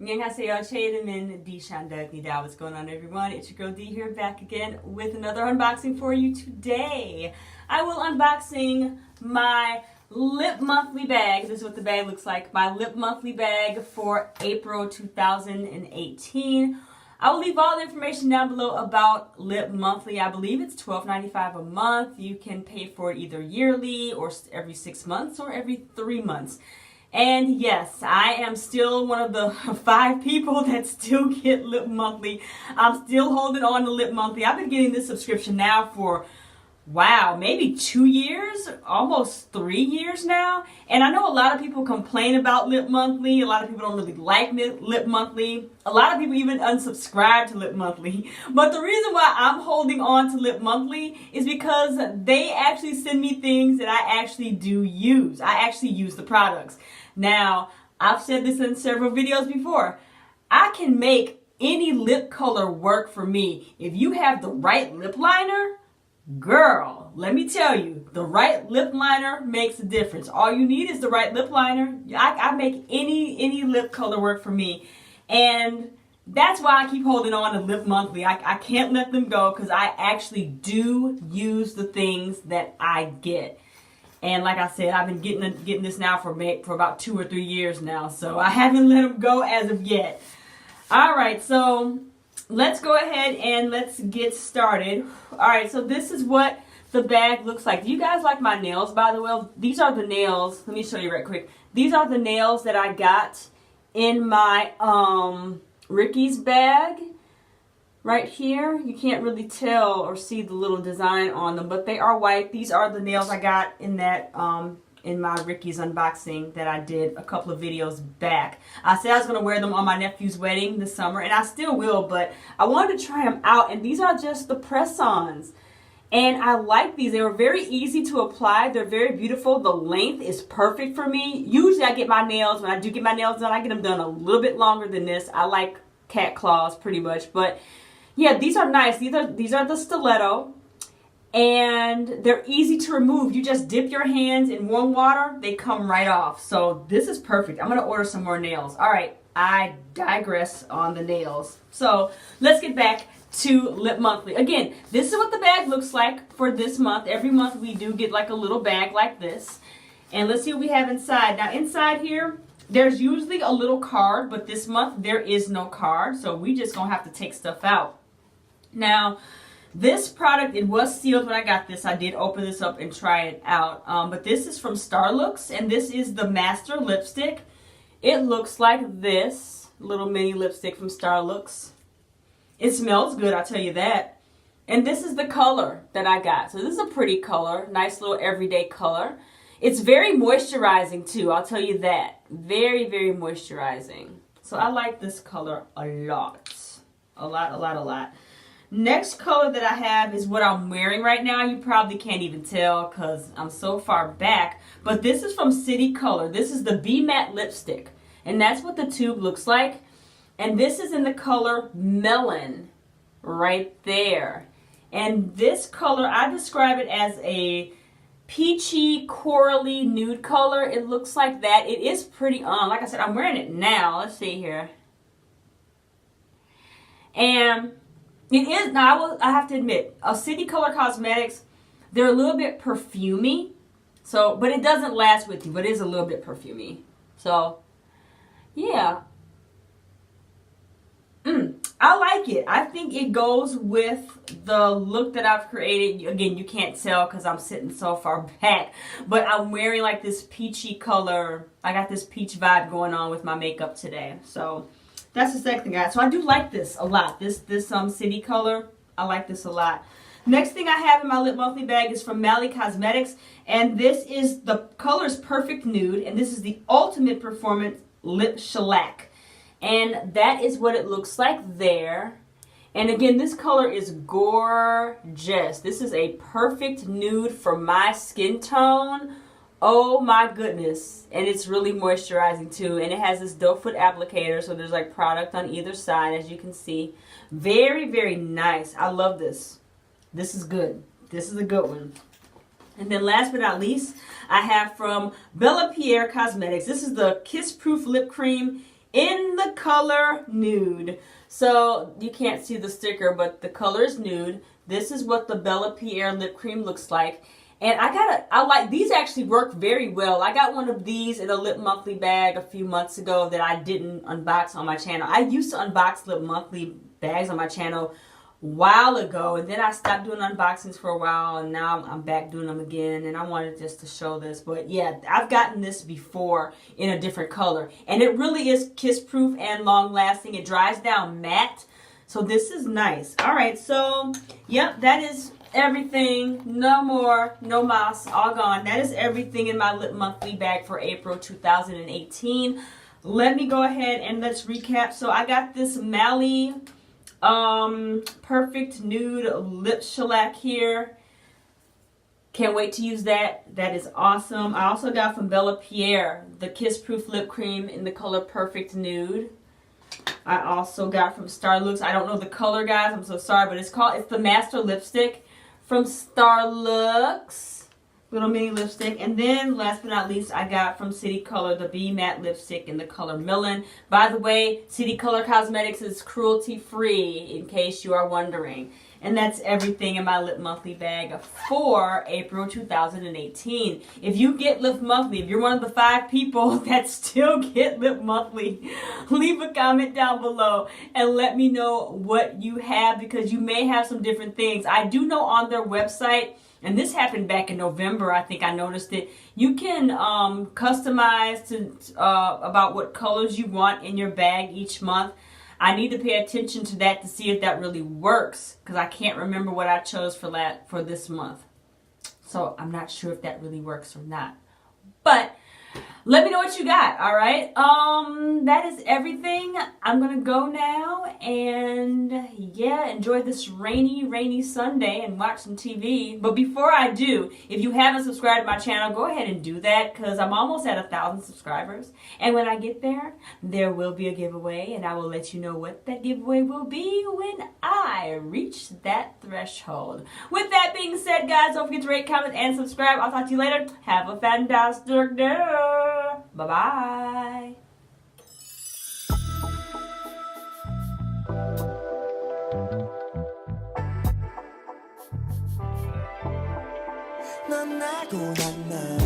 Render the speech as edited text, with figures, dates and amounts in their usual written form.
안녕하세요. 제 이름은 디샨다입니다. What's going on, everyone? It's your girl D here, back again with another unboxing for you today. I will unboxing my Lip Monthly bag. This is what the bag looks like. My Lip Monthly bag for April 2018. I will leave all the information down below about Lip Monthly. I believe it's $12.95 a month. You can pay for it either yearly or every 6 months or every 3 months. And yes, I am still one of the 5 people that still get Lip Monthly. I'm still holding on to Lip Monthly. I've been getting this subscription now for, wow, maybe 2 years, almost 3 years now. And I know a lot of people complain about Lip Monthly. A lot of people don't really like Lip Monthly. A lot of people even unsubscribe to Lip Monthly. But the reason why I'm holding on to Lip Monthly is because they actually send me things that I actually do use. I actually use the products. Now, I've said this in several videos before. I can make any lip color work for me. If you have the right lip liner, girl, let me tell you, the right lip liner makes a difference. All you need is the right lip liner. I make any lip color work for me. And that's why I keep holding on to Lip Monthly. I can't let them go because I actually do use the things that I get. And like I said, I've been getting this now for about 2 or 3 years now. So I haven't let them go as of yet. All right, so let's go ahead and let's get started. All right, so this is what the bag looks like. Do you guys like my nails, by the way? These are the nails. Let me show you right quick. These are the nails that I got in my Ricky's bag. Right here, you can't really tell or see the little design on them, but they are white. These are the nails I got in that in my Ricky's unboxing that I did a couple of videos back. I said I was going to wear them on my nephew's wedding this summer, and I still will, but I wanted to try them out, and these are just the press-ons. And I like these. They were very easy to apply. They're very beautiful. The length is perfect for me. Usually I get my nails, when I do get my nails done, I get them done a little bit longer than this. I like cat claws pretty much, but yeah, these are nice. These are the stiletto, and they're easy to remove. You just dip your hands in warm water, they come right off. So this is perfect. I'm going to order some more nails. All right, I digress on the nails. So let's get back to Lip Monthly. Again, this is what the bag looks like for this month. Every month we do get like a little bag like this. And let's see what we have inside. Now inside here, there's usually a little card, but this month there is no card. So we just going to have to take stuff out. Now, this product, it was sealed when I got this. I did open this up and try it out. But this is from Starlooks, and this is the Master Lipstick. It looks like this little mini lipstick from Starlooks. It smells good, I'll tell you that. And this is the color that I got. So this is a pretty color, nice little everyday color. It's very moisturizing too, I'll tell you that. Very, very moisturizing. So I like this color a lot. A lot. Next color that I have is what I'm wearing right now. You probably can't even tell because I'm so far back. But this is from City Color. This is the Be Matte lipstick. And that's what the tube looks like. And this is in the color Melon right there. And this color, I describe it as a peachy, corally nude color. It looks like that. It is pretty on. Like I said, I'm wearing it now. Let's see here. And it is, now I have to admit, City Color Cosmetics, they're a little bit perfumey. So, but it doesn't last with you, but it is a little bit perfumey. So, yeah. I like it. I think it goes with the look that I've created. Again, you can't tell because I'm sitting so far back. But I'm wearing like this peachy color. I got this peach vibe going on with my makeup today. So that's the second thing I got. So I do like this a lot. This City Color, I like this a lot. Next thing I have in my Lip Monthly bag is from Mally Cosmetics. And this is, the color is Perfect Nude. And this is the Ultimate Performance Lip Shellac. And that is what it looks like there. And again, this color is gorgeous. This is a perfect nude for my skin tone. Oh my goodness. And it's really moisturizing too. And it has this doe foot applicator. So there's like product on either side, as you can see. Very, very nice. I love this. This is good. This is a good one. And then last but not least, I have from Bella Pierre Cosmetics. This is the Kiss Proof Lip Cream in the color nude. So you can't see the sticker, but the color is nude. This is what the Bella Pierre lip cream looks like. And I like, these actually work very well. I got one of these in a Lip Monthly bag a few months ago that I didn't unbox on my channel. I used to unbox Lip Monthly bags on my channel a while ago, and then I stopped doing unboxings for a while, and now I'm back doing them again, and I wanted just to show this. But yeah, I've gotten this before in a different color, and it really is kiss proof and long lasting. It dries down matte, so this is nice. All right, so yep, that is everything. No more, no mas, all gone. That is everything in my Lip Monthly bag for April 2018. Let me go ahead and let's recap. So I got this Mally Perfect Nude Lip Shellac here. Can't wait to use that. That is awesome. I also got from Bella Pierre the Kiss Proof Lip Cream in the color Perfect Nude. I also got from Starlux. I don't know the color, guys. I'm so sorry, but it's the Master Lipstick from Starlux. Little mini lipstick. And then last but not least, I got from City Color the Be Matte lipstick in the color Melon. By the way, City Color Cosmetics is cruelty free, in case you are wondering. And that's everything in my Lip Monthly bag for April 2018. If you get Lip Monthly, if you're one of the 5 people that still get Lip Monthly, leave a comment down below and let me know what you have, because you may have some different things. I do know on their website, and this happened back in November, I think I noticed it, you can customize to about what colors you want in your bag each month. I need to pay attention to that to see if that really works, because I can't remember what I chose for this month. So I'm not sure if that really works or not. But let me know what you got, all right? That is everything. I'm going to go now and, yeah, enjoy this rainy Sunday and watch some TV. But before I do, if you haven't subscribed to my channel, go ahead and do that, because I'm almost at 1,000 subscribers. And when I get there will be a giveaway, and I will let you know what that giveaway will be when I reach that threshold. With that being said, guys, don't forget to rate, comment, and subscribe. I'll talk to you later. Have a fantastic day. Bye-bye. 넌 나고 난 나